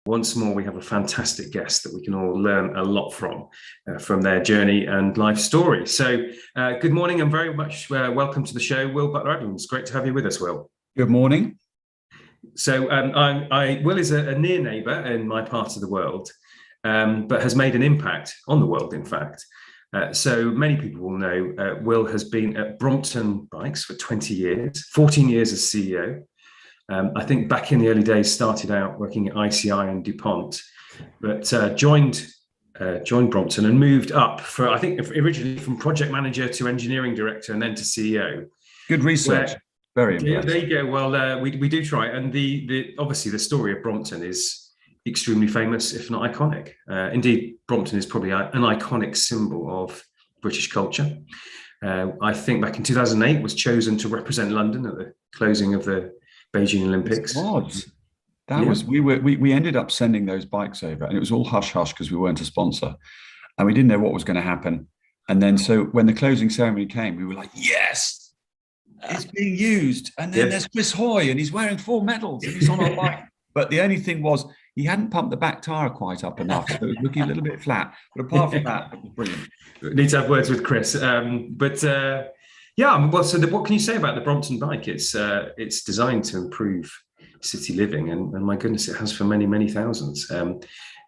once more we have a fantastic guest that we can all learn a lot from their journey and life story. So good morning and very much welcome to the show, Will Butler-Adams. Great to have you with us, Will. Good morning. So Will is a near neighbour in my part of the world, but has made an impact on the world, in fact. So many people will know Will has been at Brompton Bikes for 20 years, 14 years as CEO. I think back in the early days, started out working at ICI and DuPont, but joined Brompton and moved up for, I think, originally from project manager to engineering director and then to CEO. Good research. Very impressive. There you go. Well, we do try. And the obviously the story of Brompton is extremely famous, if not iconic. Indeed, Brompton is probably an iconic symbol of British culture. I think back in 2008 was chosen to represent London at the closing of the Beijing Olympics. We ended up sending those bikes over, and it was all hush hush because we weren't a sponsor, and we didn't know what was going to happen. And then so when the closing ceremony came, we were like, yes, it's being used. And then there's Chris Hoy, and he's wearing 4 medals, and he's on our bike. But the only thing was he hadn't pumped the back tire quite up enough, so it was looking a little bit flat. But apart from that, it was brilliant. Need to have words with Chris. What can you say about the Brompton Bike? It's designed to improve city living, and my goodness, it has for many, many thousands.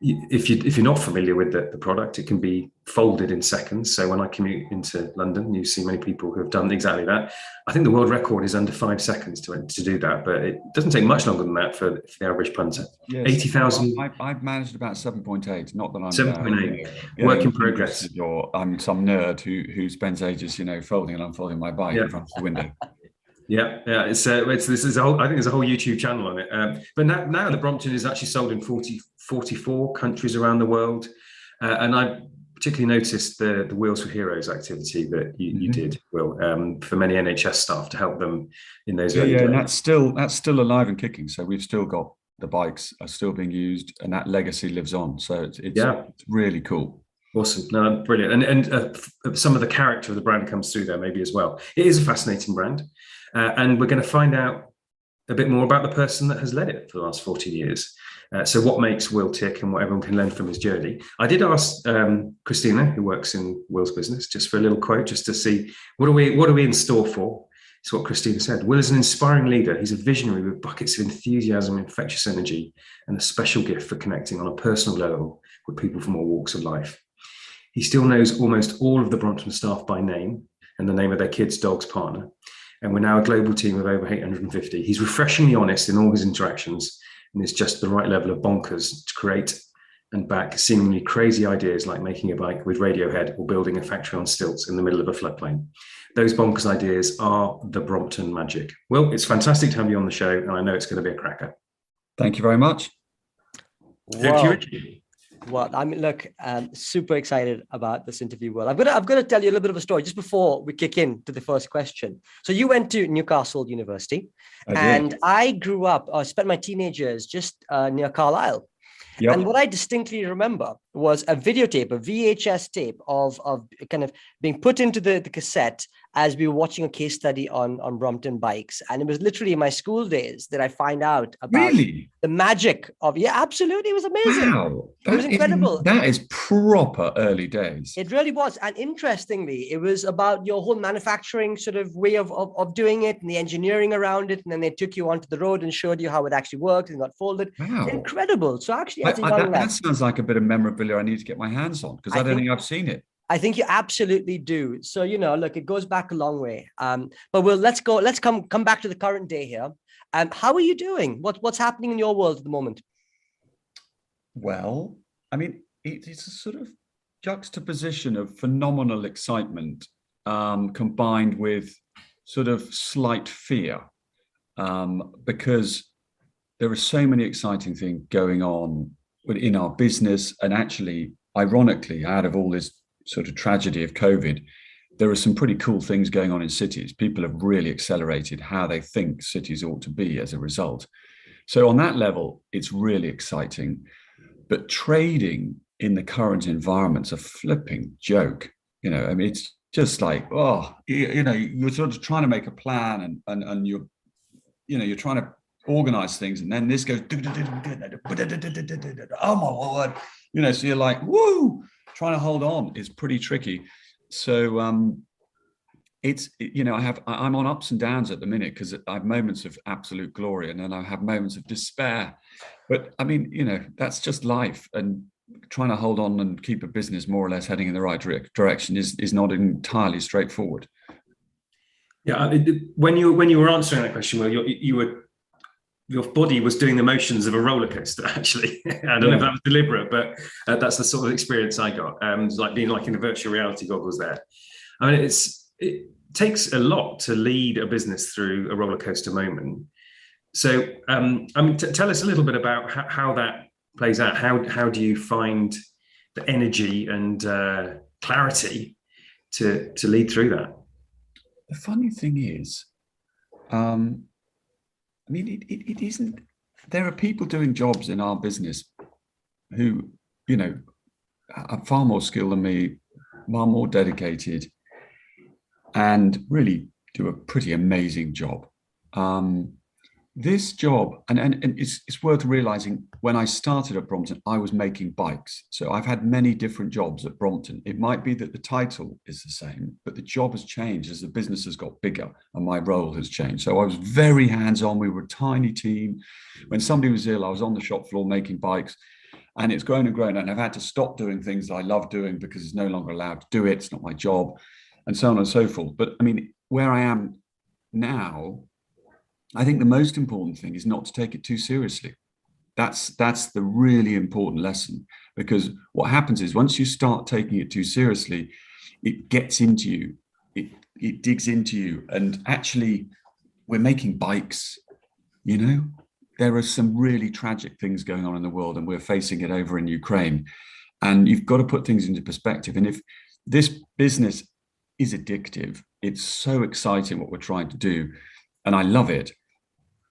If you're not familiar with the product, it can be folded in seconds. So when I commute into London, you see many people who have done exactly that. I think the world record is under 5 seconds to do that, but it doesn't take much longer than that for the average punter. Yes. 80,000. I've managed about 7.8. Not that I'm 7.8. Work in progress. Or I'm some nerd who spends ages, folding and unfolding my bike in front of the window. Yeah. I think there's a whole YouTube channel on it. But now the Brompton is actually sold in 44 countries around the world, and I particularly noticed the Wheels for Heroes activity that you did, Will, for many NHS staff to help them in those early days. And that's still alive and kicking. So we've still got the bikes are still being used, and that legacy lives on. So it's really cool. Awesome. No, brilliant. And some of the character of the brand comes through there maybe as well. It is a fascinating brand. And we're going to find out a bit more about the person that has led it for the last 14 years. So what makes Will tick and what everyone can learn from his journey. I did ask Christina, who works in Will's business, just for a little quote, just to see what are we in store for. It's what Christina said. Will is an inspiring leader. He's a visionary with buckets of enthusiasm, infectious energy, and a special gift for connecting on a personal level with people from all walks of life. He still knows almost all of the Brompton staff by name and the name of their kids, dog's partner. And we're now a global team of over 850. He's refreshingly honest in all his interactions, and it's just the right level of bonkers to create and back seemingly crazy ideas like making a bike with Radiohead or building a factory on stilts in the middle of a floodplain. Those bonkers ideas are the Brompton magic. Well, it's fantastic to have you on the show, and I know it's going to be a cracker. Thank you very much. Wow. Well, I mean, look, super excited about this interview. Well, I've got to tell you a little bit of a story just before we kick in to the first question. So you went to Newcastle University, and I grew up, spent my teenage just near Carlisle. Yep. And what I distinctly remember was a videotape, a VHS tape of kind of being put into the cassette as we were watching a case study on Brompton Bikes. And it was literally in my school days that I find out about the magic of, absolutely. It was amazing. Wow. It was incredible. That is proper early days. It really was. And interestingly, it was about your whole manufacturing sort of way of doing it and the engineering around it. And then they took you onto the road and showed you how it actually worked and got folded. Wow. It's incredible. So actually, that sounds like a bit of memorabilia I need to get my hands on, because I don't think I've seen it. I think you absolutely do. So, look, it goes back a long way. But let's come back to the current day here. How are you doing? What's happening in your world at the moment? Well, I mean, it's a sort of juxtaposition of phenomenal excitement combined with sort of slight fear, because there are so many exciting things going on in our business. And actually, ironically, out of all this sort of tragedy of COVID, there are some pretty cool things going on in cities. People have really accelerated how they think cities ought to be as a result. So on that level, it's really exciting. But trading in the current environment's a flipping joke. I mean, it's just like, you're sort of trying to make a plan and you're trying to organize things, and then this goes, oh my word, you know, so you're like, woo, trying to hold on is pretty tricky. So it's, you know, I'm on ups and downs at the minute, because I have moments of absolute glory and then I have moments of despair. But I mean, you know, that's just life, and trying to hold on and keep a business more or less heading in the right direction is not entirely straightforward. Yeah, when you were answering that question, Will, your body was doing the motions of a roller coaster. Actually, I don't know if that was deliberate, but that's the sort of experience I got. It's like being like in a virtual reality goggles there. I mean, it takes a lot to lead a business through a roller coaster moment. So, I mean, tell us a little bit about how that plays out. How do you find the energy and clarity to lead through that? The funny thing is, I mean, it isn't. There are people doing jobs in our business who, you know, are far more skilled than me, far more dedicated, and really do a pretty amazing job. This job, and it's worth realizing, when I started at Brompton, I was making bikes. So I've had many different jobs at Brompton. It might be that the title is the same, but the job has changed as the business has got bigger and my role has changed. So I was very hands-on. We were a tiny team. When somebody was ill, I was on the shop floor making bikes, and it's grown and grown. And I've had to stop doing things that I love doing because it's no longer allowed to do it. It's not my job, and so on and so forth. But I mean, where I am now, I think the most important thing is not to take it too seriously. That's the really important lesson, because what happens is, once you start taking it too seriously, it gets into you, it digs into you. And actually, we're making bikes, you know, there are some really tragic things going on in the world, and we're facing it over in Ukraine. And you've got to put things into perspective. And if this business is addictive, it's so exciting what we're trying to do, and I love it.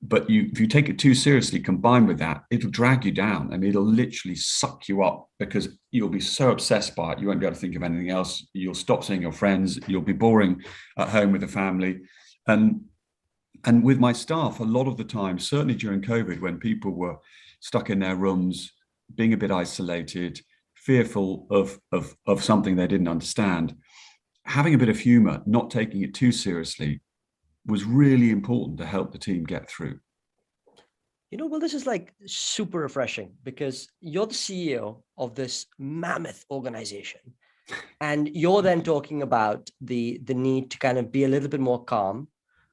But if you take it too seriously, combined with that, it'll drag you down. I mean, it'll literally suck you up, because you'll be so obsessed by it, you won't be able to think of anything else. You'll stop seeing your friends. You'll be boring at home with the family. And with my staff, a lot of the time, certainly during COVID, when people were stuck in their rooms, being a bit isolated, fearful of something they didn't understand, having a bit of humor, not taking it too seriously, was really important to help the team get through. You know, well, this is like super refreshing, because you're the CEO of this mammoth organization, and you're then talking about the need to kind of be a little bit more calm,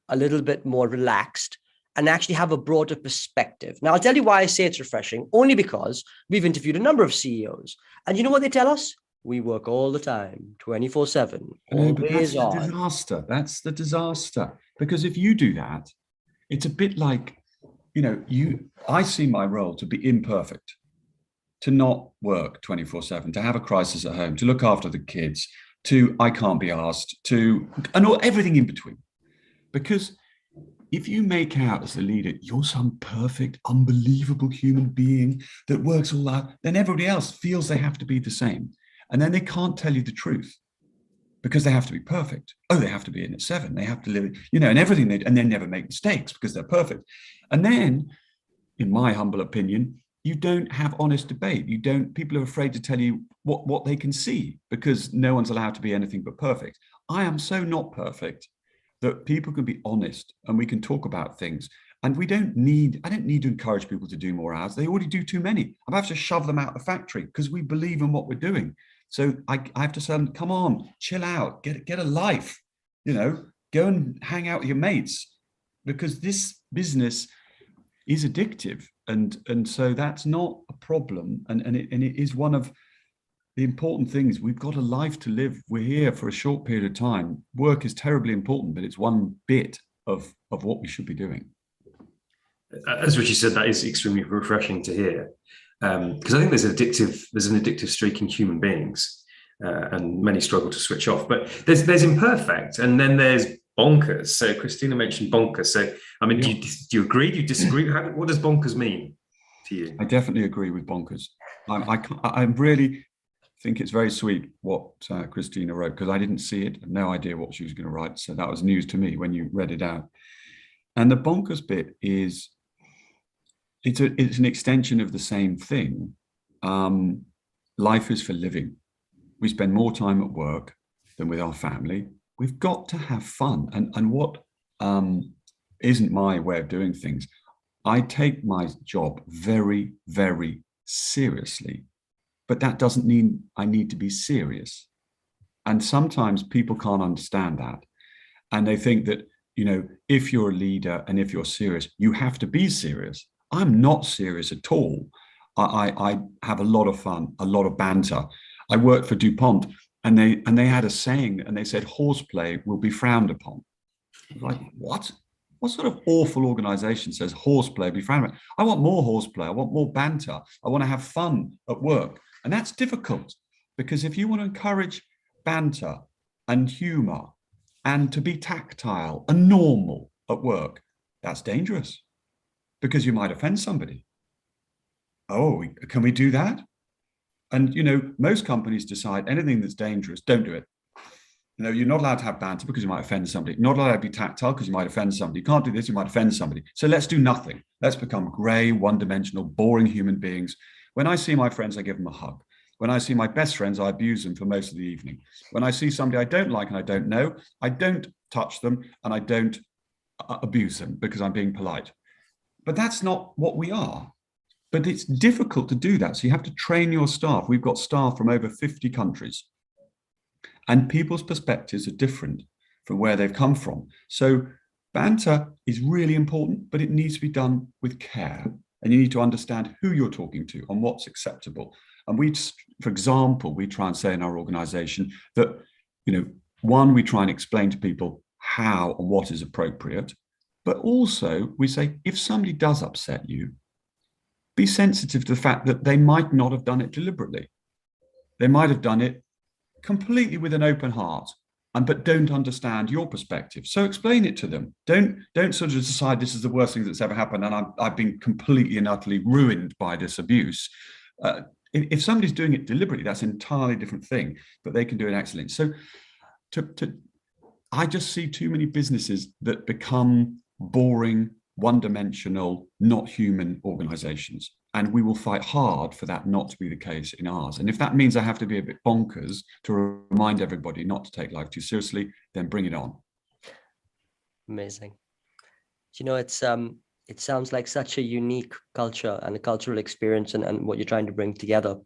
a little bit more relaxed, and actually have a broader perspective. Now, I'll tell you why I say it's refreshing, only because we've interviewed a number of CEOs, and you know what they tell us? We work all the time, 24/7, always on. That's the disaster. That's the disaster. Because if you do that, it's a bit like, you know, I see my role to be imperfect, to not work 24/7, to have a crisis at home, to look after the kids, to I can't be asked, and everything in between. Because if you make out as a leader, you're some perfect, unbelievable human being that works all out, then everybody else feels they have to be the same. And then they can't tell you the truth, because they have to be perfect. Oh, they have to be in at 7. They have to live, you know, and everything and they never make mistakes because they're perfect. And then, in my humble opinion, you don't have honest debate. People are afraid to tell you what they can see, because no one's allowed to be anything but perfect. I am so not perfect that people can be honest and we can talk about things. And I don't need to encourage people to do more hours. They already do too many. I have to shove them out of the factory because we believe in what we're doing. So I have to say, come on, chill out, get a life, you know, go and hang out with your mates, because this business is addictive. And so that's not a problem. And it is one of the important things. We've got a life to live. We're here for a short period of time. Work is terribly important, but it's one bit of what we should be doing. As Richie said, that is extremely refreshing to hear, because I think there's an addictive streak in human beings, and many struggle to switch off. But there's imperfect, and then there's bonkers. So Christina mentioned bonkers. So I mean, do you agree? Do you disagree? What does bonkers mean to you? I definitely agree with bonkers. I really think it's very sweet what Christina wrote, because I didn't see it. I had no idea what she was going to write. So that was news to me when you read it out. And the bonkers bit is, it's an extension of the same thing. Life is for living. We spend more time at work than with our family. We've got to have fun. And what isn't my way of doing things, I take my job very, very seriously, but that doesn't mean I need to be serious. And sometimes people can't understand that. And they think that, if you're a leader and if you're serious, you have to be serious. I'm not serious at all. I have a lot of fun, a lot of banter. I worked for DuPont, and they had a saying, and they said horseplay will be frowned upon. Like, what? What sort of awful organization says horseplay be frowned upon? I want more horseplay. I want more banter. I want to have fun at work. And that's difficult, because if you want to encourage banter and humor and to be tactile and normal at work, that's dangerous, because you might offend somebody. Oh, can we do that? And, most companies decide anything that's dangerous, don't do it. You're not allowed to have banter because you might offend somebody. You're not allowed to be tactile because you might offend somebody. You can't do this, you might offend somebody. So let's do nothing. Let's become gray, one-dimensional, boring human beings. When I see my friends, I give them a hug. When I see my best friends, I abuse them for most of the evening. When I see somebody I don't like and I don't know, I don't touch them and I don't abuse them because I'm being polite. But that's not what we are. But it's difficult to do that. So you have to train your staff. We've got staff from over 50 countries. And people's perspectives are different from where they've come from. So banter is really important, but it needs to be done with care. And you need to understand who you're talking to and what's acceptable. And for example, we try and say in our organization that, one, we try and explain to people how and what is appropriate. But also we say, if somebody does upset you, be sensitive to the fact that they might not have done it deliberately. They might have done it completely with an open heart, but don't understand your perspective. So explain it to them. Don't sort of decide this is the worst thing that's ever happened and I've been completely and utterly ruined by this abuse. If somebody's doing it deliberately, that's an entirely different thing, but they can do it excellently. So I just see too many businesses that become boring, one-dimensional, not human organizations. And we will fight hard for that not to be the case in ours. And if that means I have to be a bit bonkers to remind everybody not to take life too seriously, then bring it on. Amazing. It sounds like such a unique culture and a cultural experience and what you're trying to bring together.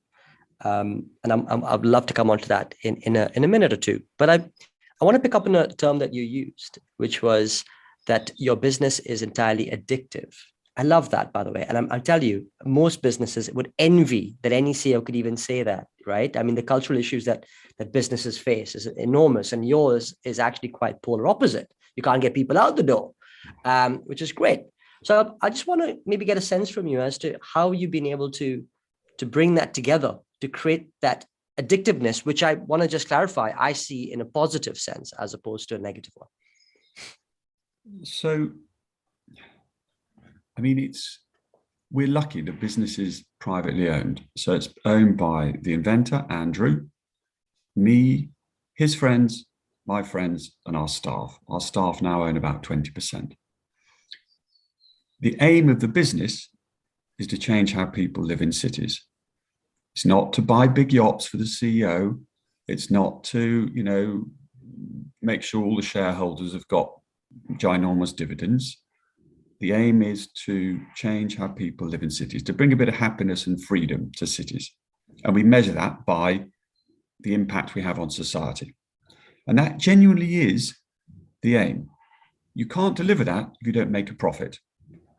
And I'd love to come on to that in a minute or two. But I want to pick up on a term that you used, which was that your business is entirely addictive. I love that, by the way. And I'll tell you, most businesses would envy that any CEO could even say that, right? I mean, the cultural issues that businesses face is enormous, and yours is actually quite polar opposite. You can't get people out the door, which is great. So I just want to maybe get a sense from you as to how you've been able to bring that together, to create that addictiveness, which I want to just clarify, I see in a positive sense as opposed to a negative one. So, I mean, we're lucky the business is privately owned. So it's owned by the inventor, Andrew, me, his friends, my friends, and our staff. Our staff now own about 20%. The aim of the business is to change how people live in cities. It's not to buy big yachts for the CEO. It's not to, make sure all the shareholders have got ginormous dividends. The aim is to change how people live in cities, to bring a bit of happiness and freedom to cities. And we measure that by the impact we have on society. And that genuinely is the aim. You can't deliver that if you don't make a profit.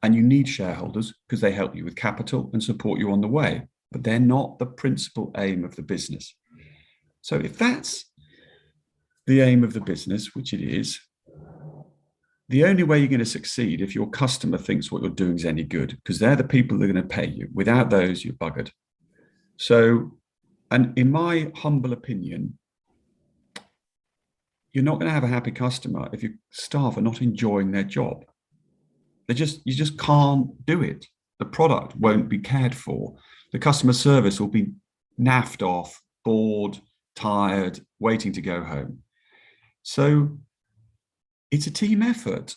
And you need shareholders because they help you with capital and support you on the way. But they're not the principal aim of the business. So if that's the aim of the business, which it is, the only way you're going to succeed if your customer thinks what you're doing is any good, because they're the people that are going to pay you. Without those, you're buggered. So, and in my humble opinion, you're not going to have a happy customer if your staff are not enjoying their job. You just can't do it. The product won't be cared for. The customer service will be naffed off, bored, tired, waiting to go home. So it's a team effort.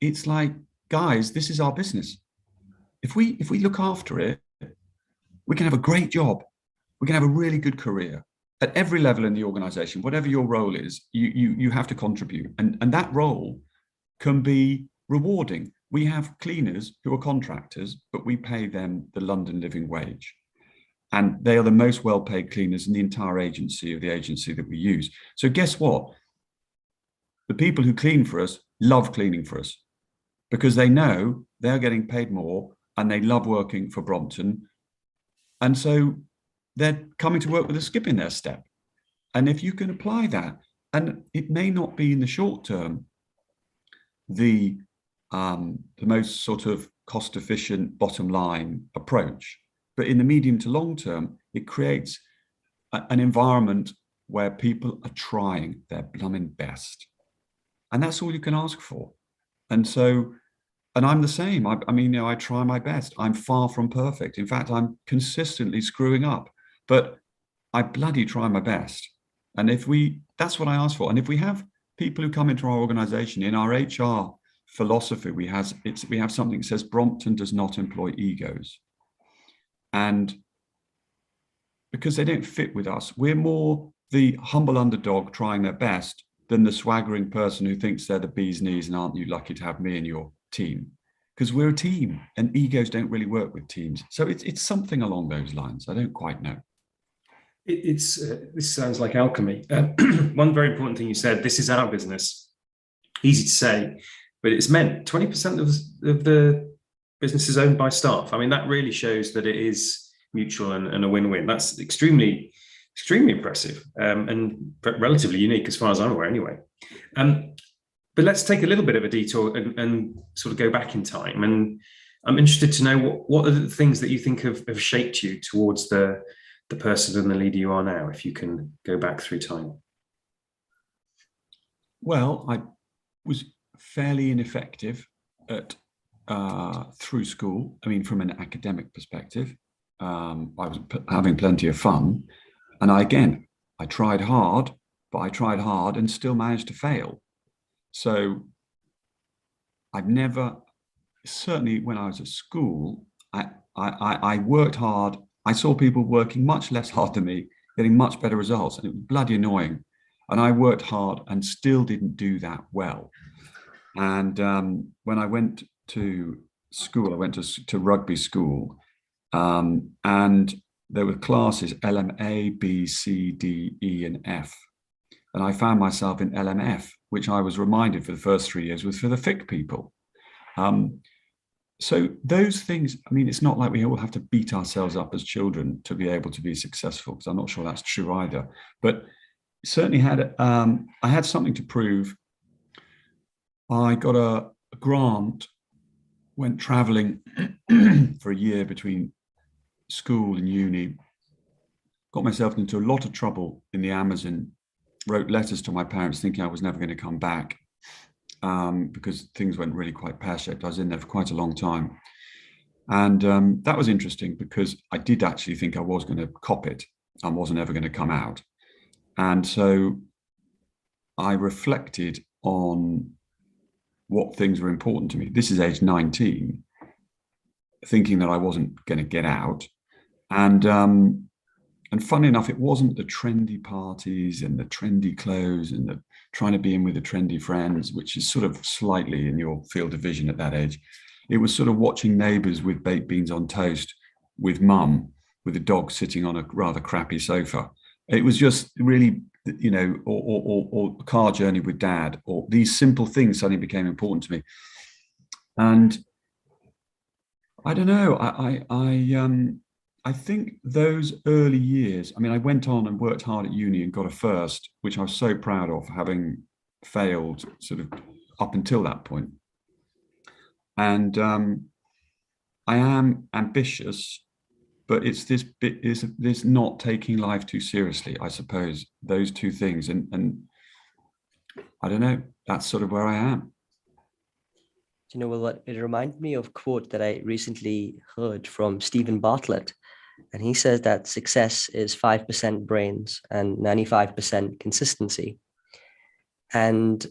It's like, guys, this is our business. if we look after it, we can have a great job. We can have a really good career at every level in the organization. Whatever your role is, you have to contribute. And that role can be rewarding. We have cleaners who are contractors, but we pay them the London living wage. And they are the most well-paid cleaners in the entire agency of the agency that we use. So guess what? The people who clean for us love cleaning for us because they know they're getting paid more and they love working for Brompton. And so they're coming to work with a skip in their step. And if you can apply that, and it may not be in the short term, the most sort of cost-efficient bottom line approach, but in the medium to long term, it creates an environment where people are trying their blooming best. And that's all you can ask for. And so, and I'm the same. I mean, you know, I try my best. I'm far from perfect. In fact, I'm consistently screwing up, but I bloody try my best. And that's what I ask for. And if we have people who come into our organization, in our HR philosophy, we have something that says Brompton does not employ egos. And because they don't fit with us, we're more the humble underdog trying their best than the swaggering person who thinks they're the bee's knees and aren't you lucky to have me in your team? Because we're a team and egos don't really work with teams. So it's something along those lines. I don't quite know. This sounds like alchemy. One very important thing you said, this is our business. Easy to say, but it's meant 20% of the business is owned by staff. I mean, that really shows that it is mutual and a win-win. That's extremely impressive and relatively unique as far as I'm aware anyway. But let's take a little bit of a detour and sort of go back in time. And I'm interested to know what are the things that you think have shaped you towards the person and the leader you are now, if you can go back through time. Well, I was fairly ineffective through school. I mean, from an academic perspective, I was having plenty of fun. And I tried hard, but I tried hard and still managed to fail. So I've never, certainly when I was at school, I worked hard. I saw people working much less hard than me, getting much better results, and it was bloody annoying. And I worked hard and still didn't do that well. And when I went to school, I went to rugby school, and there were classes LMA, B, C, D, E, and F. And I found myself in LMF, which I was reminded for the first 3 years was for the thick people. So those things, I mean, it's not like we all have to beat ourselves up as children to be able to be successful, because I'm not sure that's true either. But certainly I had something to prove. I got a grant, went traveling for a year between school and uni, got myself into a lot of trouble in the Amazon, wrote letters to my parents thinking I was never going to come back because things went really quite pear-shaped. I was in there for quite a long time. And that was interesting because I did actually think I was going to cop it. I wasn't ever going to come out. And so I reflected on what things were important to me. This is age 19, thinking that I wasn't going to get out. And funny enough, it wasn't the trendy parties and the trendy clothes and the trying to be in with the trendy friends, which is sort of slightly in your field of vision at that age. It was sort of watching Neighbours with baked beans on toast with mum, with the dog sitting on a rather crappy sofa. It was just really, you know, or car journey with dad, or these simple things suddenly became important to me. And I don't know, I think those early years, I mean, I went on and worked hard at uni and got a first, which I was so proud of, having failed sort of up until that point. And I am ambitious, but it's this not taking life too seriously, I suppose, those two things. And I don't know, that's sort of where I am. You know, well, it reminded me of a quote that I recently heard from Stephen Bartlett. And he says that success is 5% brains and 95% consistency. And,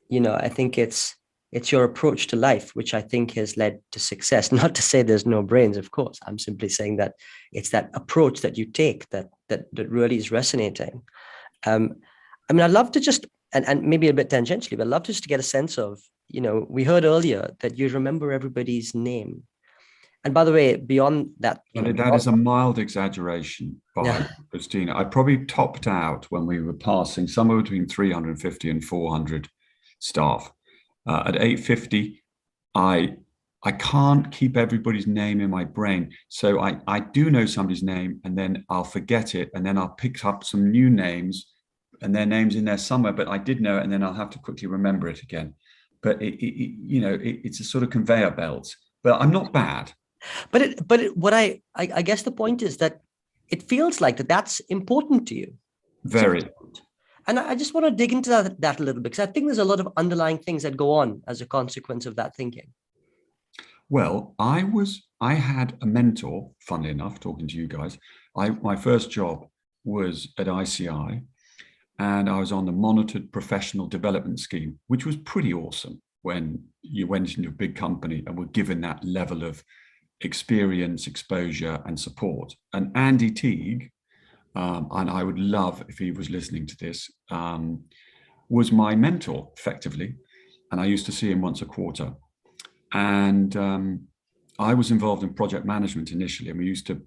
you know, I think it's It's your approach to life, which I think has led to success. Not to say there's no brains, of course. I'm simply saying that it's that approach that you take that really is resonating. I mean, I'd love to just, and maybe a bit tangentially, but I'd love just to get a sense of, we heard earlier that you remember everybody's name. And by the way, beyond that, that is a mild exaggeration by Christina. I probably topped out when we were passing somewhere between 350 and 400 staff. At 850, I can't keep everybody's name in my brain. So I do know somebody's name, and then I'll forget it, and then I'll pick up some new names, and their name's in there somewhere, but I did know it, and then I'll have to quickly remember it again. But it's a sort of conveyor belt. But I'm not bad. What I guess the point is that it feels like that's important to you. Very. And I just want to dig into that a little bit, because I think there's a lot of underlying things that go on as a consequence of that thinking. Well, I had a mentor, funnily enough, talking to you guys. My first job was at ICI, and I was on the Monitored Professional Development Scheme, which was pretty awesome when you went into a big company and were given that level of experience, exposure, and support. And Andy Teague, and I would love if he was listening to this, was my mentor, effectively. And I used to see him once a quarter. And I was involved in project management initially, and we used to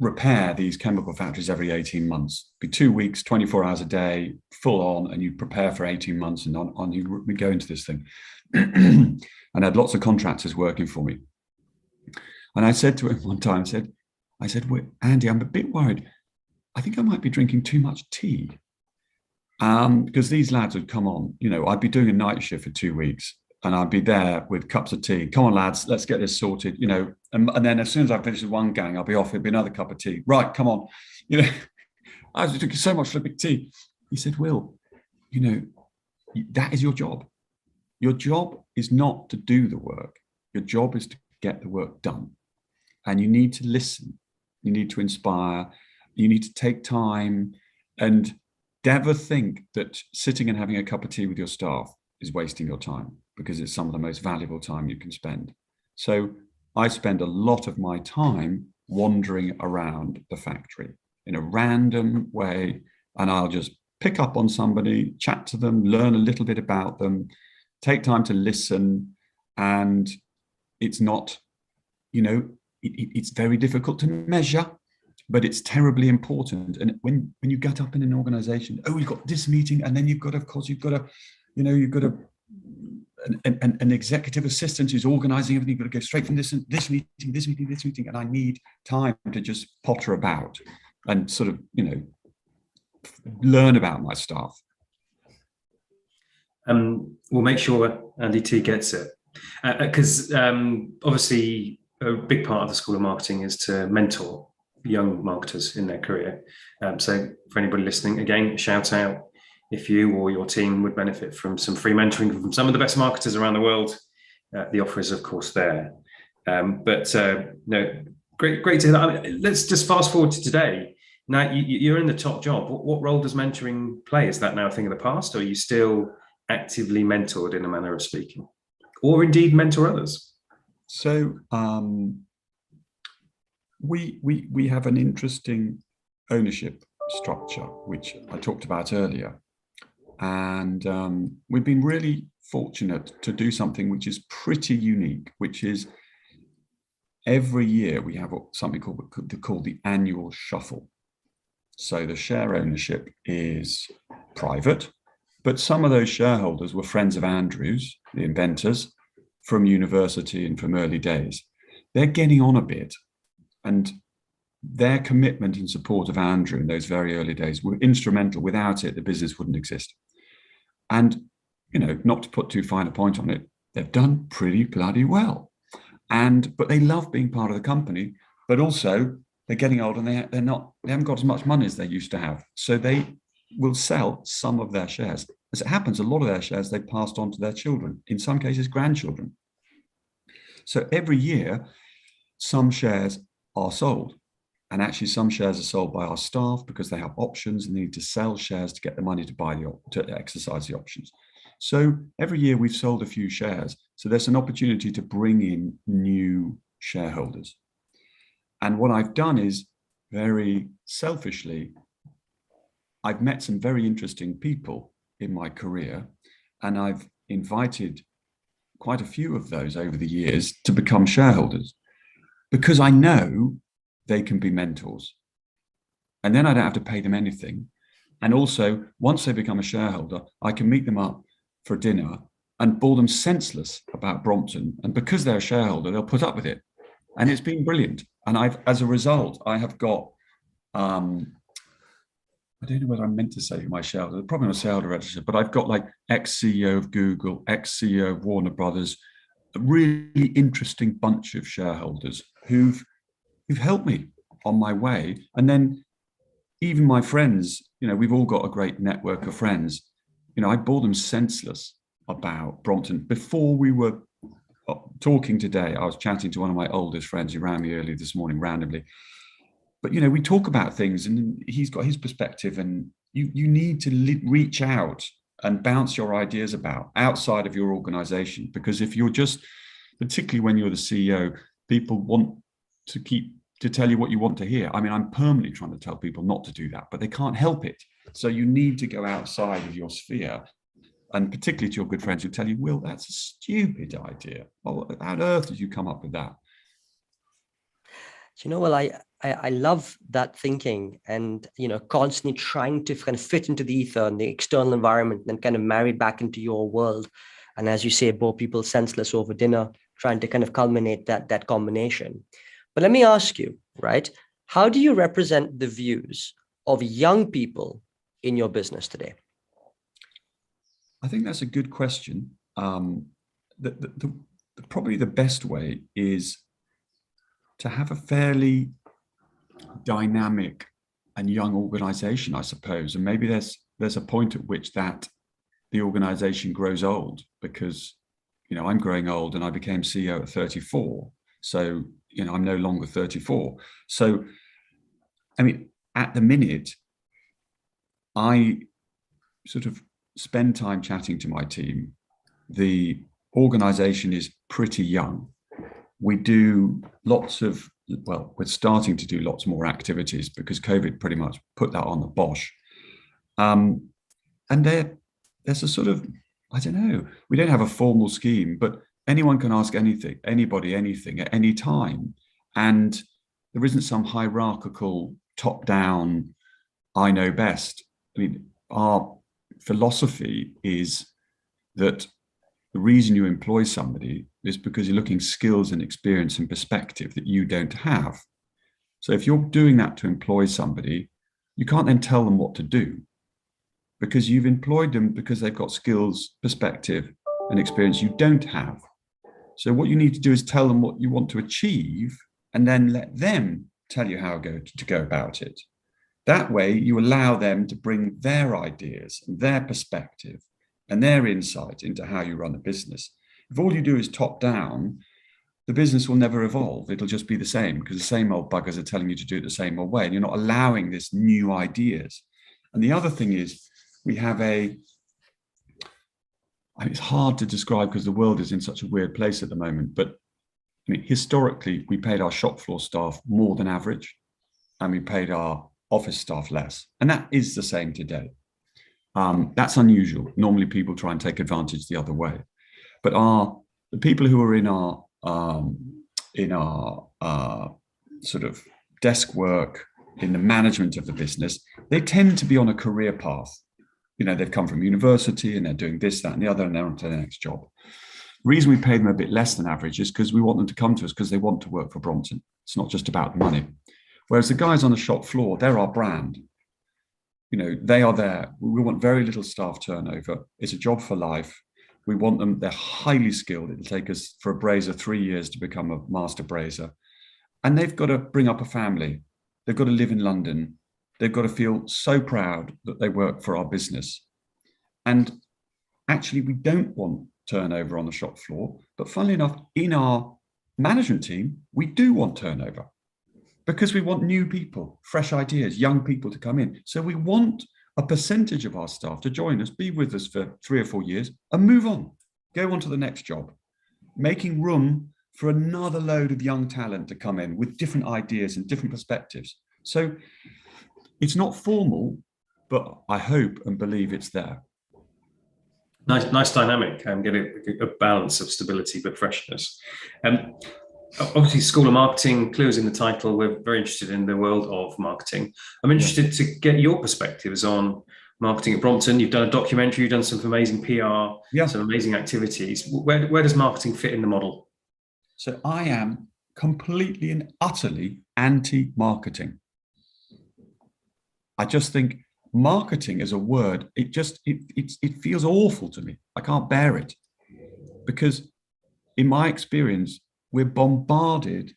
repair these chemical factories every 18 months. It'd be 2 weeks, 24 hours a day, full on, and you prepare for 18 months, and on we go into this thing. And I had lots of contractors working for me. And I said to him one time, I said, well, Andy, I'm a bit worried. I think I might be drinking too much tea. Because these lads would come on, I'd be doing a night shift for 2 weeks, and I'd be there with cups of tea. Come on, lads, let's get this sorted, and then as soon as I finish with one gang, I'll be off. It'd be another cup of tea. Right, come on. I was drinking so much flipping tea. He said, Will, that is your job. Your job is not to do the work. Your job is to get the work done. And you need to listen. You need to inspire. You need to take time, and never think that sitting and having a cup of tea with your staff is wasting your time, because it's some of the most valuable time you can spend. So I spend a lot of my time wandering around the factory in a random way, and I'll just pick up on somebody, chat to them, learn a little bit about them, take time to listen. And it's not, it's very difficult to measure, but it's terribly important. And when you get up in an organization, we've got this meeting, and then you've got an executive assistant who's organizing everything. You've got to go straight from this meeting, and I need time to just potter about and sort of, learn about my staff. We'll make sure Andy T gets it, because obviously a big part of the School of Marketing is to mentor young marketers in their career. So for anybody listening, again, shout out if you or your team would benefit from some free mentoring from some of the best marketers around the world. The offer is, of course, there. Great to hear that. Let's just fast forward to today. Now, you're in the top job. What role does mentoring play? Is that now a thing of the past, or are you still actively mentored, in a manner of speaking, or indeed mentor others? So we have an interesting ownership structure, which I talked about earlier. And we've been really fortunate to do something which is pretty unique, which is every year we have something called the annual shuffle. So the share ownership is private, but some of those shareholders were friends of Andrew's, the inventors, from university and from early days. They're getting on a bit, and their commitment and support of Andrew in those very early days were instrumental. Without it, the business wouldn't exist. And, not to put too fine a point on it, they've done pretty bloody well. But they love being part of the company, but also they're getting old, and they haven't got as much money as they used to have. So they will sell some of their shares. As it happens, a lot of their shares they passed on to their children, in some cases grandchildren. So every year, some shares are sold. And actually, some shares are sold by our staff because they have options and they need to sell shares to get the money to exercise the options. So every year we've sold a few shares. So there's an opportunity to bring in new shareholders. And what I've done is, very selfishly, I've met some very interesting people in my career, and I've invited quite a few of those over the years to become shareholders, because I know they can be mentors. And then I don't have to pay them anything. And also, once they become a shareholder, I can meet them up for dinner and bore them senseless about Brompton. And because they're a shareholder, they'll put up with it. And it's been brilliant. And as a result, I have got, I don't know whether I'm meant to say my shareholder, probably not a shareholder register, but I've got like ex-CEO of Google, ex-CEO of Warner Brothers, a really interesting bunch of shareholders who've helped me on my way. And then even my friends, we've all got a great network of friends. I bore them senseless about Brompton. Before we were talking today, I was chatting to one of my oldest friends who rang me early this morning randomly. But, we talk about things, and he's got his perspective, and you need to reach out and bounce your ideas about outside of your organization. Because if you're just, particularly when you're the CEO, people want to tell you what you want to hear. I mean, I'm permanently trying to tell people not to do that, but they can't help it. So you need to go outside of your sphere, and particularly to your good friends who tell you, Will, that's a stupid idea. Well, how on earth did you come up with that? Well, I love that thinking, and, constantly trying to kind of fit into the ether and the external environment, and kind of marry back into your world. And as you say, bore people senseless over dinner, trying to kind of culminate that combination. But let me ask you, right? How do you represent the views of young people in your business today? I think that's a good question. Probably the best way is to have a fairly dynamic and young organization, I suppose. And maybe there's a point at which that the organization grows old, because, I'm growing old, and I became CEO at 34. So, I'm no longer 34. So, I mean, at the minute, I sort of spend time chatting to my team. The organization is pretty young. We do we're starting to do lots more activities because COVID pretty much put that on the bosh. And there's a sort of, I don't know, we don't have a formal scheme, but anyone can ask anybody anything at any time. And there isn't some hierarchical top-down, I know best. I mean, our philosophy is that the reason you employ somebody is because you're looking skills and experience and perspective that you don't have. So if you're doing that to employ somebody, you can't then tell them what to do, because you've employed them because they've got skills, perspective, and experience you don't have. So what you need to do is tell them what you want to achieve, and then let them tell you how to go about it. That way, you allow them to bring their ideas, their perspective, and their insight into how you run a business. If all you do is top down, the business will never evolve. It'll just be the same, because the same old buggers are telling you to do it the same old way, and you're not allowing this new ideas. And the other thing is, we have it's hard to describe because the world is in such a weird place at the moment, but I mean, historically, we paid our shop floor staff more than average, and we paid our office staff less. And that is the same today. That's unusual. Normally people try and take advantage the other way. But the people who are in our sort of desk work, in the management of the business, they tend to be on a career path. They've come from university and they're doing this, that, and the other, and they're on to their next job. The reason we pay them a bit less than average is because we want them to come to us because they want to work for Brompton. It's not just about money. Whereas the guys on the shop floor, they're our brand. They are there. We want very little staff turnover. It's a job for life. We want them, they're highly skilled. It'll take us for a brazier 3 years to become a master brazier. And they've got to bring up a family. They've got to live in London. They've got to feel so proud that they work for our business. And actually, we don't want turnover on the shop floor. But funnily enough, in our management team, we do want turnover, because we want new people, fresh ideas, young people to come in. So we want a percentage of our staff to join us, be with us for 3 or 4 years and move on, go on to the next job, making room for another load of young talent to come in with different ideas and different perspectives. So it's not formal, but I hope and believe it's there. Nice dynamic and get a balance of stability but freshness. Obviously, School of Marketing, clues in the title. We're very interested in the world of marketing. I'm interested to get your perspectives on marketing at Brompton. You've done a documentary, you've done some amazing PR, some amazing activities. Where does marketing fit in the model? So I am completely and utterly anti-marketing. I just think marketing as a word, it feels awful to me. I can't bear it, because in my experience, we're bombarded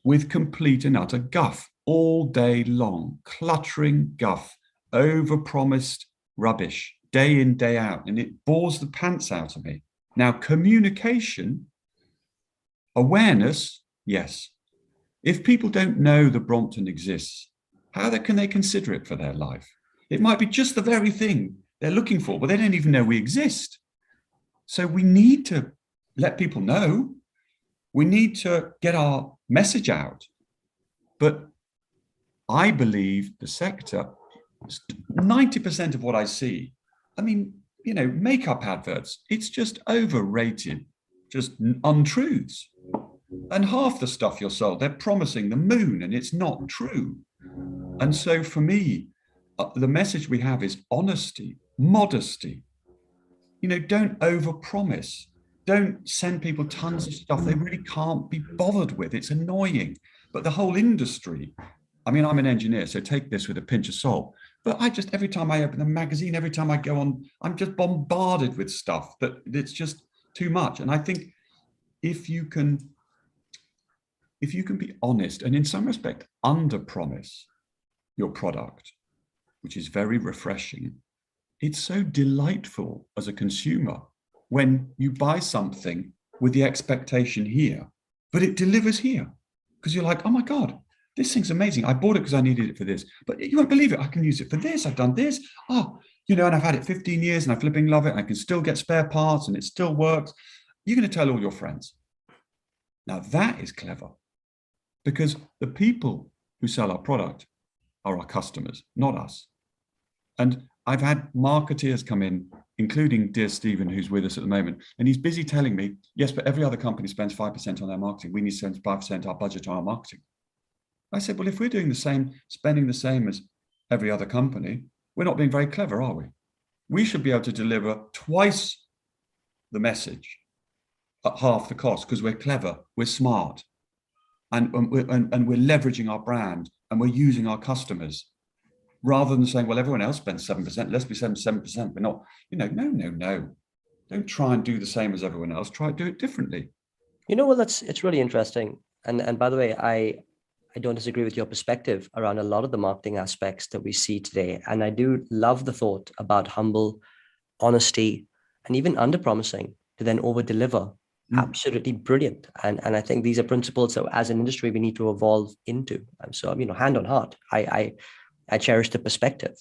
with complete and utter guff all day long, cluttering guff, overpromised rubbish, day in, day out, and it bores the pants out of me. Now, communication, awareness, yes. If people don't know that Brompton exists, how can they consider it for their life? It might be just the very thing they're looking for, but they don't even know we exist. So we need to let people know. We need to get our message out. But I believe the sector, 90% of what I see, I mean, makeup adverts, it's just overrated, just untruths. And half the stuff you're sold, they're promising the moon and it's not true. And so for me, the message we have is honesty, modesty. Don't overpromise. Don't send people tons of stuff they really can't be bothered with. It's annoying. But the whole industry, I mean, I'm an engineer, so take this with a pinch of salt. But every time I open a magazine, every time I go on, I'm just bombarded with stuff that it's just too much. And I think if you can be honest and in some respect under-promise your product, which is very refreshing, it's so delightful as a consumer when you buy something with the expectation here, but it delivers here. Because you're like, oh my God, this thing's amazing. I bought it because I needed it for this, but you won't believe it. I can use it for this. I've done this. And I've had it 15 years and I flipping love it. And I can still get spare parts and it still works. You're going to tell all your friends. Now that is clever, because the people who sell our product are our customers, not us. And I've had marketeers come in, including dear Stephen, who's with us at the moment, and he's busy telling me, yes, but every other company spends 5% on their marketing. We need to spend 5% of our budget on our marketing. I said, well, if we're doing the same, spending the same as every other company, we're not being very clever, are we? We should be able to deliver twice the message at half the cost, because we're clever, we're smart, and we're leveraging our brand and we're using our customers, rather than saying, well, everyone else spends 7%, let's be 7%. We're not, no. Don't try and do the same as everyone else. Try to do it differently. It's really interesting. And by the way, I don't disagree with your perspective around a lot of the marketing aspects that we see today. And I do love the thought about humble honesty and even under-promising to then over-deliver. Absolutely brilliant. And I think these are principles that as an industry, we need to evolve into. And so, hand on heart, I cherish the perspective.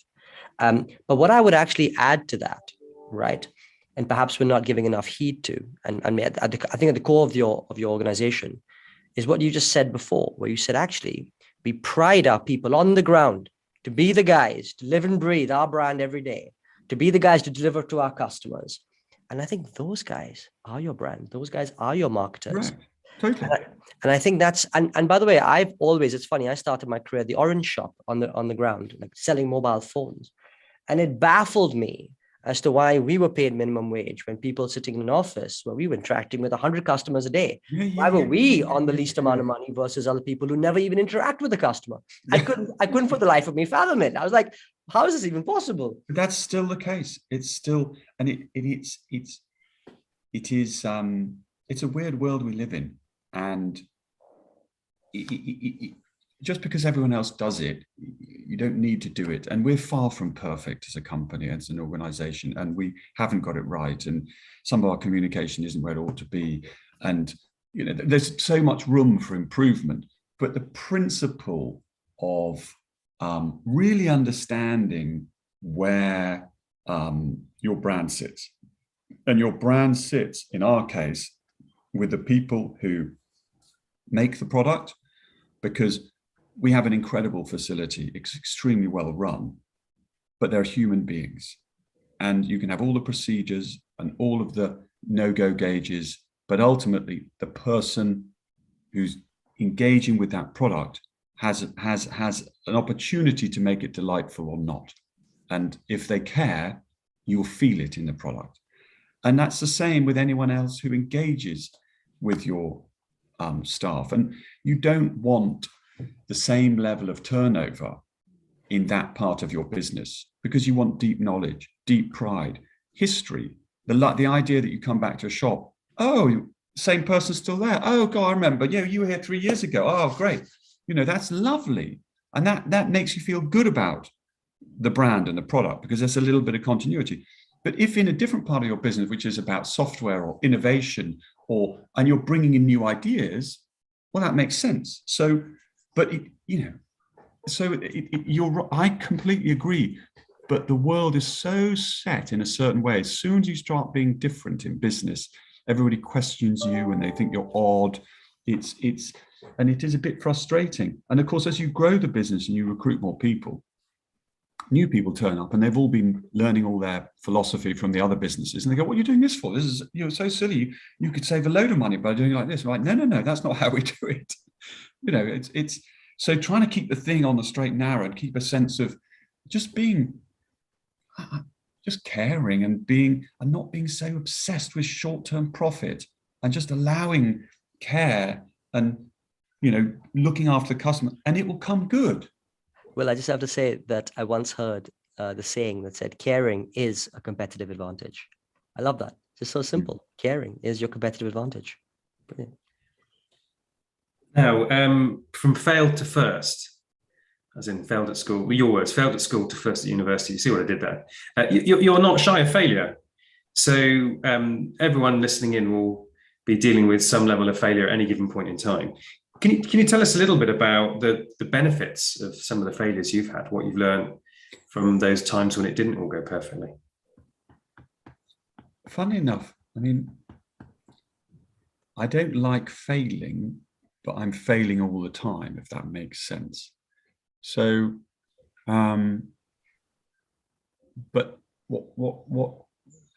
But what I would actually add to that, right, and perhaps we're not giving enough heed to, and I think at the core of your organization is what you just said before, where you said, actually, we pride our people on the ground to be the guys to live and breathe our brand every day, to be the guys to deliver to our customers. And I think those guys are your brand. Those guys are your marketers. Right. Totally. And I think that's, and by the way, it's funny, I started my career at the Orange Shop on the ground, like selling mobile phones. And it baffled me as to why we were paid minimum wage when people sitting in an office where we were interacting with 100 customers a day. Why were we on the least amount of money versus other people who never even interact with the customer? I couldn't for the life of me fathom it. I was like, how is this even possible? That's still the case. It's still, and it's a weird world we live in. And just because everyone else does it, you don't need to do it. And we're far from perfect as a company, as an organization, and we haven't got it right. And some of our communication isn't where it ought to be. And there's so much room for improvement. But the principle of really understanding where your brand sits. And your brand sits, in our case, with the people who make the product, because we have an incredible facility. It's extremely well run, but they're human beings. And you can have all the procedures and all of the no-go gauges, but ultimately the person who's engaging with that product has an opportunity to make it delightful or not. And if they care, you'll feel it in the product. And that's the same with anyone else who engages with your staff. And you don't want the same level of turnover in that part of your business, because you want deep knowledge, deep pride, history, the idea that you come back to a shop, oh, same person's still there. Oh God, I remember, you were here 3 years ago. Oh, great. That's lovely. And that makes you feel good about the brand and the product, because there's a little bit of continuity. But if in a different part of your business, which is about software or innovation, and you're bringing in new ideas, well, that makes sense. So, but I completely agree. But the world is so set in a certain way. As soon as you start being different in business, everybody questions you and they think you're odd. And it is a bit frustrating. And of course, as you grow the business and you recruit more people, new people turn up and they've all been learning all their philosophy from the other businesses. And they go, what are you doing this for? This is, so silly. You could save a load of money by doing it like this. I'm like, no, that's not how we do it. It's so trying to keep the thing on the straight and narrow and keep a sense of just caring and not being so obsessed with short-term profit, and just allowing care and, looking after the customer, and it will come good. Well, I just have to say that I once heard the saying that said, caring is a competitive advantage. I love that. Just so simple. Caring is your competitive advantage. Brilliant. Now, from failed to first, as in failed at school, your words, failed at school to first at university. You see what I did there? You're not shy of failure. So everyone listening in will be dealing with some level of failure at any given point in time. Can you tell us a little bit about the benefits of some of the failures you've had, what you've learned from those times when it didn't all go perfectly? Funny enough, I don't like failing, but I'm failing all the time, if that makes sense. So, but what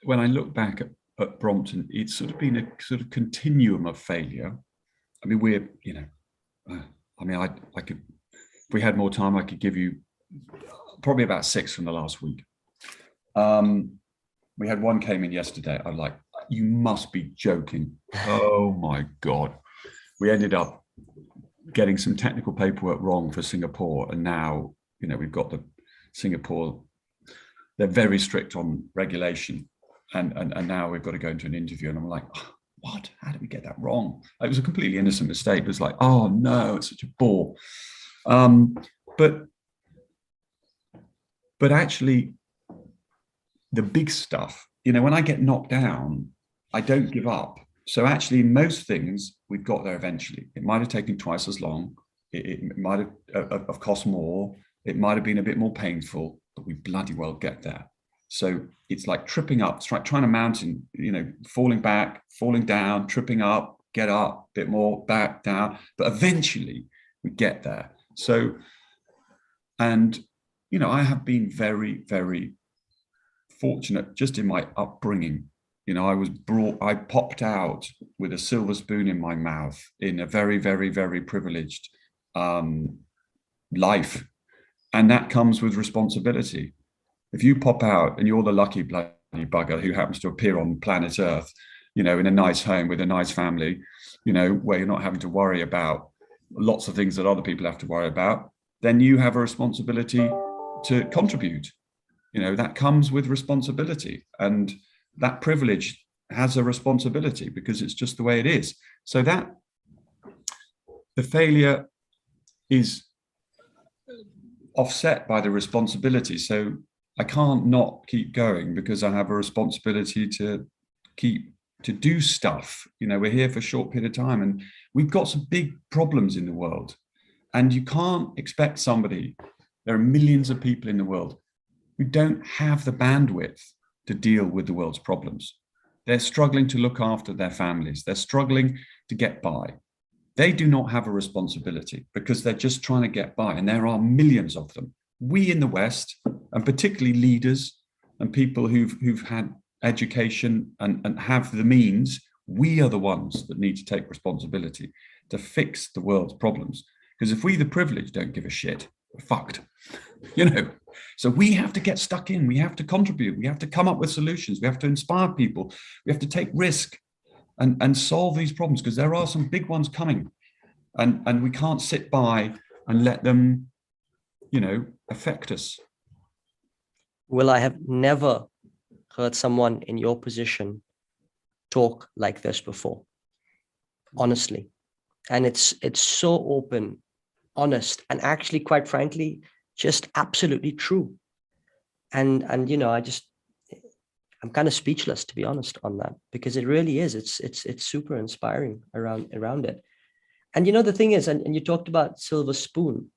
when I look back at Brompton, it's sort of been a sort of continuum of failure. We're, I could, if we had more time, I could give you probably about 6 from the last week. We had one came in yesterday. I'm like, you must be joking. Oh my God. We ended up getting some technical paperwork wrong for Singapore. And now, we've got the Singapore, they're very strict on regulation. And now we've got to go into an interview. And I'm like, oh, what? How did we get that wrong? It was a completely innocent mistake. It was like, oh no, it's such a bore. But actually, the big stuff, when I get knocked down, I don't give up. So actually, most things, we've got there eventually. It might have taken twice as long. It might have cost more. It might have been a bit more painful, but we bloody well get there. So it's like tripping up, trying a mountain, falling back, falling down, tripping up, get up, a bit more, back, down. But eventually we get there. So, and, I have been very, very fortunate just in my upbringing. I popped out with a silver spoon in my mouth in a very, very, very privileged life. And that comes with responsibility. If you pop out and you're the lucky bloody bugger who happens to appear on planet Earth, in a nice home with a nice family, where you're not having to worry about lots of things that other people have to worry about, then you have a responsibility to contribute. That comes with responsibility, and that privilege has a responsibility because it's just the way it is. So that the failure is offset by the responsibility. So I can't not keep going because I have a responsibility to do stuff. We're here for a short period of time and we've got some big problems in the world, and you can't expect somebody, there are millions of people in the world, who don't have the bandwidth to deal with the world's problems. They're struggling to look after their families. They're struggling to get by. They do not have a responsibility because they're just trying to get by. And there are millions of them. We in the West, and particularly leaders and people who've had education and have the means, we are the ones that need to take responsibility to fix the world's problems. Because if we, the privileged, don't give a shit, we're fucked. So we have to get stuck in. We have to contribute. We have to come up with solutions. We have to inspire people. We have to take risk and solve these problems, because there are some big ones coming. And we can't sit by and let them, affect us. Will, I have never heard someone in your position talk like this before, honestly. And it's so open, honest, and actually, quite frankly, just absolutely true. And I'm kind of speechless, to be honest, on that, because it really is. It's super inspiring around it. And the thing is, and you talked about silver spoon.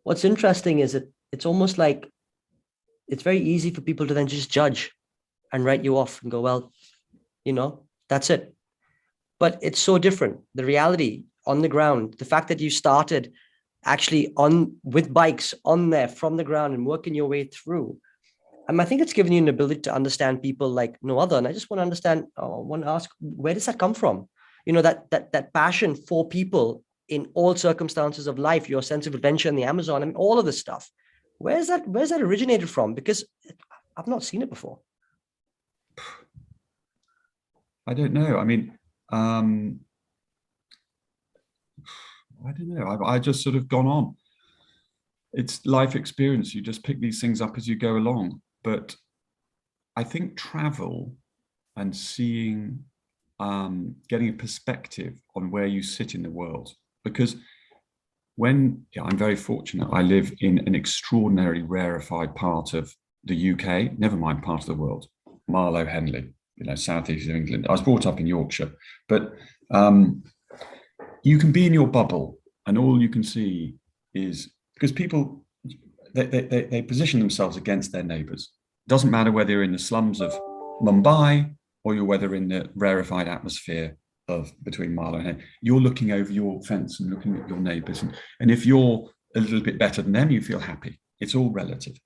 What's interesting is that it's almost like it's very easy for people to then just judge and write you off and go, well, that's it. But it's so different. The reality on the ground, the fact that you started actually with bikes on there from the ground and working your way through. I think it's given you an ability to understand people like no other. And I just want to ask, where does that come from? That passion for people in all circumstances of life, your sense of adventure in the Amazon, and all of this stuff. Where's that originated from? Because I've not seen it before. I don't know. I don't know. I just sort of gone on. It's life experience. You just pick these things up as you go along. But I think travel and seeing, getting a perspective on where you sit in the world, because I'm very fortunate. I live in an extraordinarily rarefied part of the UK, never mind part of the world, Marlow, Henley, southeast of England. I was brought up in Yorkshire, but you can be in your bubble and all you can see is, because people, they position themselves against their neighbours. It doesn't matter whether you're in the slums of Mumbai or you're whether in the rarefied atmosphere of between Marlow and Henley. You're looking over your fence and looking at your neighbours. And if you're a little bit better than them, you feel happy. It's all relative.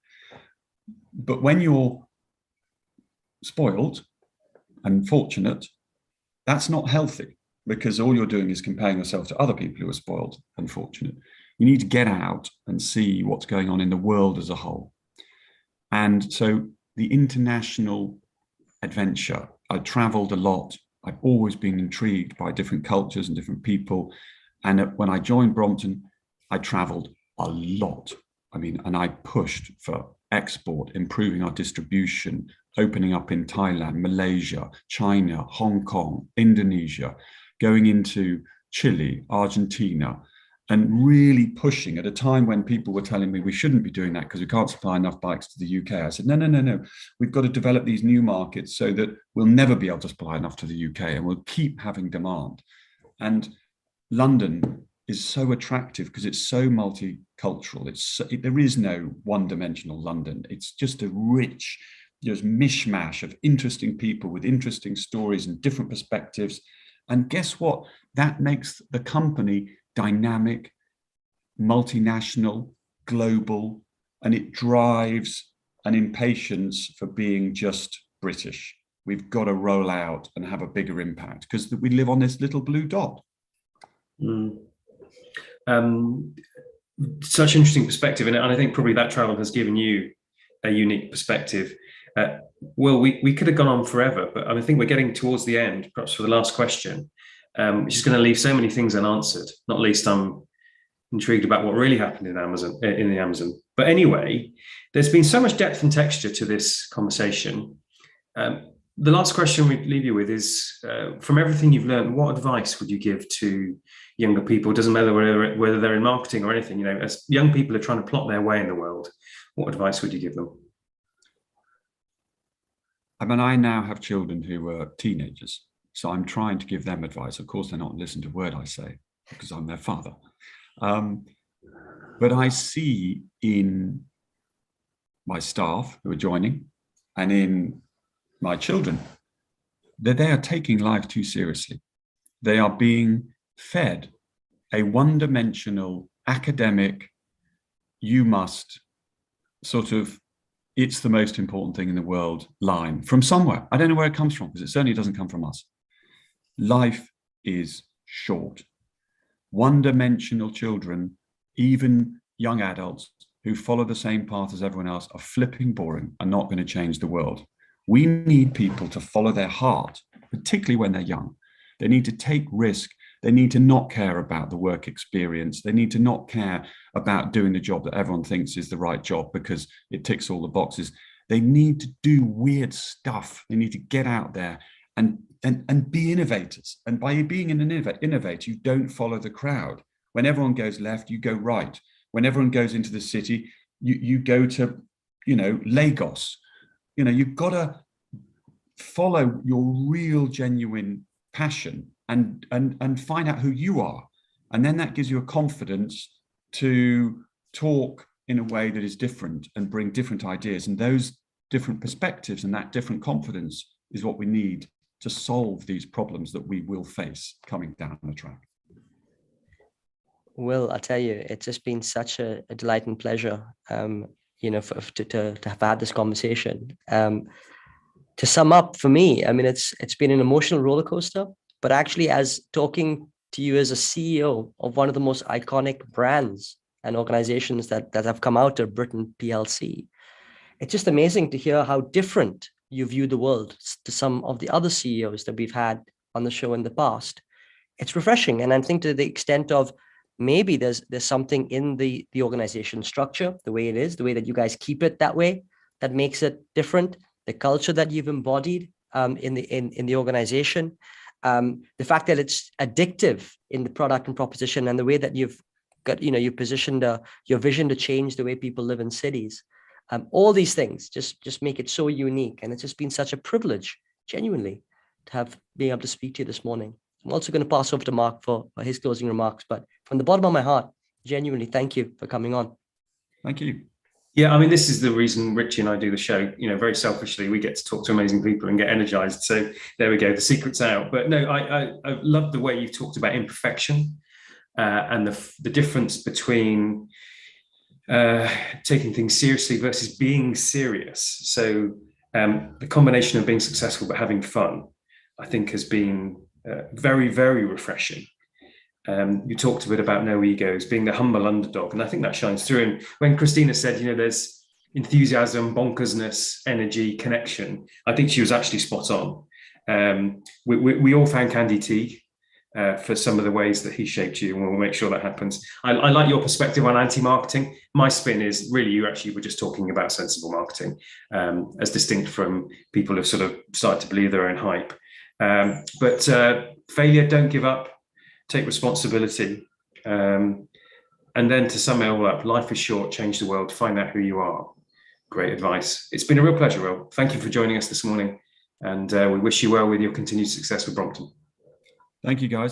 But when you're spoiled and fortunate, that's not healthy, because all you're doing is comparing yourself to other people who are spoiled and fortunate. You need to get out and see what's going on in the world as a whole. And so the international adventure, I traveled a lot. I've always been intrigued by different cultures and different people. And when I joined Brompton, I traveled a lot. And I pushed for export, improving our distribution, opening up in Thailand, Malaysia, China, Hong Kong, Indonesia, going into Chile, Argentina, and really pushing at a time when people were telling me we shouldn't be doing that because we can't supply enough bikes to the UK. I said, no. We've got to develop these new markets so that we'll never be able to supply enough to the UK and we'll keep having demand. And London is so attractive because it's so multicultural. There is no one-dimensional London. It's just a rich, mishmash of interesting people with interesting stories and different perspectives. And guess what? That makes the company dynamic, multinational, global, and it drives an impatience for being just British. We've got to roll out and have a bigger impact because we live on this little blue dot. Such interesting perspective, and I think probably that travel has given you a unique perspective. Well, we could have gone on forever, but I think we're getting towards the end, perhaps for the last question, which is going to leave so many things unanswered. Not least, I'm intrigued about what really happened in the Amazon. But anyway, there's been so much depth and texture to this conversation. The last question we leave you with is, from everything you've learned, what advice would you give to younger people? It doesn't matter whether they're in marketing or anything. As young people are trying to plot their way in the world, what advice would you give them? I now have children who are teenagers, so I'm trying to give them advice. Of course, they're not listening to a word I say because I'm their father. But I see in my staff who are joining and in my children, that they are taking life too seriously. They are being fed a one-dimensional academic, you must sort of, it's the most important thing in the world line from somewhere. I don't know where it comes from, because it certainly doesn't come from us. Life is short. One-dimensional children, even young adults who follow the same path as everyone else, are flipping boring and not going to change the world. We need people to follow their heart, particularly when they're young. They need to take risk. They need to not care about the work experience. They need to not care about doing the job that everyone thinks is the right job because it ticks all the boxes. They need to do weird stuff. They need to get out there and be innovators. And by being an innovator, you don't follow the crowd. When everyone goes left, you go right. When everyone goes into the city, you go to, Lagos. You've got to follow your real, genuine passion and find out who you are. And then that gives you a confidence to talk in a way that is different and bring different ideas. And those different perspectives and that different confidence is what we need to solve these problems that we will face coming down the track. Will, I'll tell you, it's just been such a delight and pleasure, to have had this conversation. To sum up for me, I mean, it's been an emotional roller coaster, but actually, as talking to you as a CEO of one of the most iconic brands and organizations that have come out of Britain PLC, it's just amazing to hear how different you view the world to some of the other CEOs that we've had on the show in the past. It's refreshing. And I think to the extent of maybe there's something in the organization structure, the way it is, the way that you guys keep it that way, that makes it different, the culture that you've embodied in the organization, the fact that it's addictive in the product and proposition, and the way that you've got, you positioned your vision to change the way people live in cities. All these things just make it so unique. And it's just been such a privilege, genuinely, to have been able to speak to you this morning. I'm also going to pass over to Mark for his closing remarks, but from the bottom of my heart, genuinely, thank you for coming on. Thank you. Yeah, I mean, this is the reason Richie and I do the show. Very selfishly, we get to talk to amazing people and get energized. So there we go, the secret's out. But no, I love the way you've talked about imperfection and the difference between taking things seriously versus being serious. So the combination of being successful but having fun, I think, has been very, very refreshing. You talked a bit about no egos, being the humble underdog, and I think that shines through. And when Christina said, there's enthusiasm, bonkersness, energy, connection, I think she was actually spot on. We all found Candy T for some of the ways that he shaped you, and we'll make sure that happens. I like your perspective on anti-marketing. My spin is really you actually were just talking about sensible marketing, as distinct from people who've sort of started to believe their own hype. But failure, don't give up. Take responsibility. And then to sum it all up, life is short, change the world, find out who you are. Great advice. It's been a real pleasure, Will. Thank you for joining us this morning. And we wish you well with your continued success with Brompton. Thank you, guys.